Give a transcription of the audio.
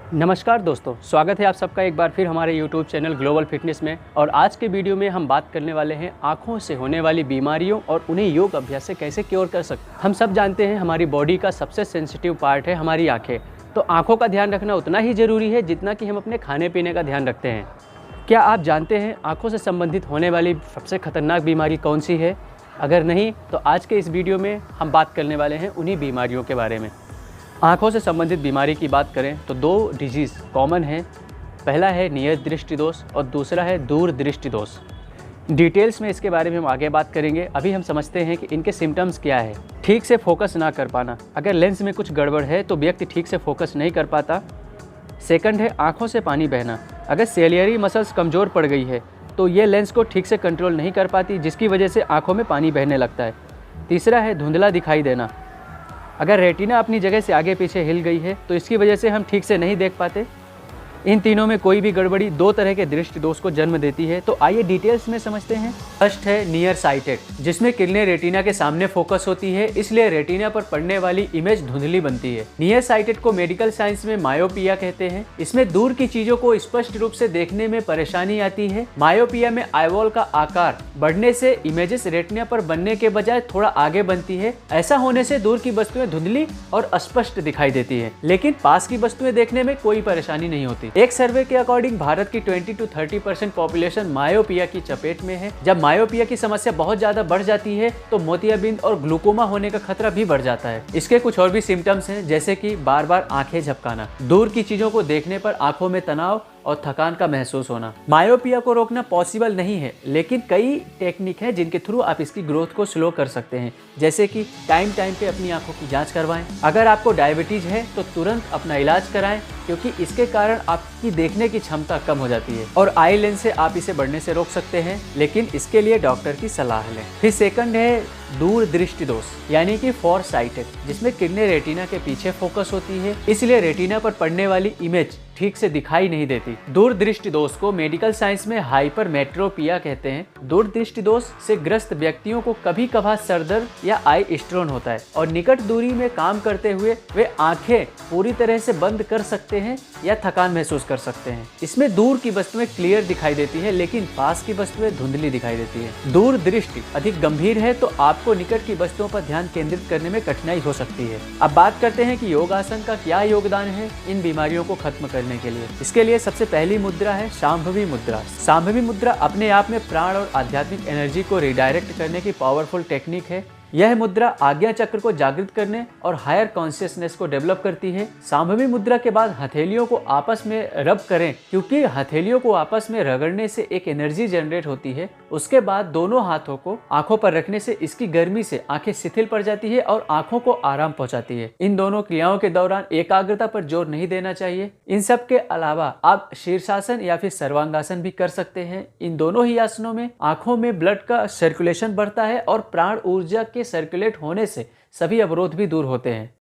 नमस्कार दोस्तों, स्वागत है आप सबका एक बार फिर हमारे YouTube चैनल ग्लोबल फिटनेस में। और आज के वीडियो में हम बात करने वाले हैं आँखों से होने वाली बीमारियों और उन्हें योग अभ्यास से कैसे क्योर कर सकते हैं। हम सब जानते हैं हमारी बॉडी का सबसे सेंसिटिव पार्ट है हमारी आँखें। तो आँखों का ध्यान रखना उतना ही ज़रूरी है जितना कि हम अपने खाने पीने का ध्यान रखते हैं। क्या आप जानते हैं आँखों से संबंधित होने वाली सबसे खतरनाक बीमारी कौन सी है? अगर नहीं तो आज के इस वीडियो में हम बात करने वाले हैं उन्हीं बीमारियों के बारे में। आँखों से संबंधित बीमारी की बात करें तो दो डिजीज़ कॉमन हैं। पहला है नियत दृष्टि दोष और दूसरा है दूर दृष्टि दोष। डिटेल्स में इसके बारे में हम आगे बात करेंगे। अभी हम समझते हैं कि इनके सिम्टम्स क्या है। ठीक से फोकस ना कर पाना, अगर लेंस में कुछ गड़बड़ है तो व्यक्ति ठीक से फोकस नहीं कर पाता। सेकंड है आँखों से पानी बहना, अगर सेलियरी मसल्स कमज़ोर पड़ गई है तो ये लेंस को ठीक से कंट्रोल नहीं कर पाती, जिसकी वजह से आँखों में पानी बहने लगता है। तीसरा है धुंधला दिखाई देना, अगर रेटिना अपनी जगह से आगे पीछे हिल गई है तो इसकी वजह से हम ठीक से नहीं देख पाते। इन तीनों में कोई भी गड़बड़ी दो तरह के दृष्टि दोष को जन्म देती है। तो आइए डिटेल्स में समझते हैं। फर्स्ट है नियर साइटेड, जिसमें किरणें रेटिना के सामने फोकस होती है, इसलिए रेटिना पर पड़ने वाली इमेज धुंधली बनती है। नियर साइटेड को मेडिकल साइंस में मायोपिया कहते हैं। इसमें दूर की चीजों को स्पष्ट रूप से देखने में परेशानी आती है। मायोपिया में आईबॉल का आकार बढ़ने से इमेजेस रेटिना पर बनने के बजाय थोड़ा आगे बनती है। ऐसा होने से दूर की वस्तुएं धुंधली और अस्पष्ट दिखाई देती है, लेकिन पास की वस्तुएं देखने में कोई परेशानी नहीं होती। एक सर्वे के अकॉर्डिंग भारत की 20 to 30% पॉपुलेशन मायोपिया की चपेट में है। जब मायोपिया की समस्या बहुत ज्यादा बढ़ जाती है तो मोतियाबिंद और ग्लूकोमा होने का खतरा भी बढ़ जाता है। इसके कुछ और भी सिम्टम्स हैं, जैसे कि बार बार आंखें झपकाना, दूर की चीजों को देखने पर आंखों में तनाव और थकान का महसूस होना। मायोपिया को रोकना पॉसिबल नहीं है, लेकिन कई टेक्निक है जिनके थ्रू आप इसकी ग्रोथ को स्लो कर सकते हैं, जैसे कि टाइम पे अपनी आंखों की जांच करवाएं। अगर आपको डायबिटीज है तो तुरंत अपना इलाज कराएं, क्योंकि इसके कारण आपकी देखने की क्षमता कम हो जाती है और आई लेंस से आप इसे बढ़ने से रोक सकते हैं, लेकिन इसके लिए डॉक्टर की सलाह लें। फिर सेकंड है दूर दृष्टि दोष, यानी कि फॉर साइटेड, जिसमें किरणें रेटिना के पीछे फोकस होती है, इसलिए रेटिना पर पड़ने वाली इमेज ठीक से दिखाई नहीं देती। दूर दृष्टि दोष को मेडिकल साइंस में हाइपरमेट्रोपिया कहते हैं। दूर दृष्टि दोष से ग्रस्त व्यक्तियों को कभी कभार सरदर्द या आई स्ट्रोन होता है और निकट दूरी में काम करते हुए वे आंखें पूरी तरह से बंद कर सकते हैं या थकान महसूस कर सकते हैं। इसमें दूर की वस्तुएं क्लियर दिखाई देती है, लेकिन पास की वस्तुएं धुंधली दिखाई देती है। दूर दृष्टि अधिक गंभीर है तो आपको निकट की वस्तुओं पर ध्यान केंद्रित करने में कठिनाई हो सकती है। अब बात करते हैं कि योगासन का क्या योगदान है इन बीमारियों को खत्म करने के लिए। इसके लिए सबसे पहली मुद्रा है शांभवी मुद्रा। शांभवी मुद्रा अपने आप में प्राण और आध्यात्मिक एनर्जी को रिडायरेक्ट करने की पावरफुल टेक्निक है। यह मुद्रा आज्ञा चक्र को जागृत करने और हायर कॉन्शियसनेस को डेवलप करती है। शांभवी मुद्रा के बाद हथेलियों को आपस में रब करें, क्योंकि हथेलियों को आपस में रगड़ने से एक एनर्जी जनरेट होती है। उसके बाद दोनों हाथों को आंखों पर रखने से इसकी गर्मी से आंखें शिथिल पड़ जाती है और आंखों को आराम पहुंचाती है। इन दोनों क्रियाओं के दौरान एकाग्रता पर जोर नहीं देना चाहिए। इन सब के अलावा आप शीर्षासन या फिर सर्वांगासन भी कर सकते हैं। इन दोनों ही आसनों में आंखों में ब्लड का सर्कुलेशन बढ़ता है और प्राण ऊर्जा के सर्कुलेट होने से सभी अवरोध भी दूर होते हैं।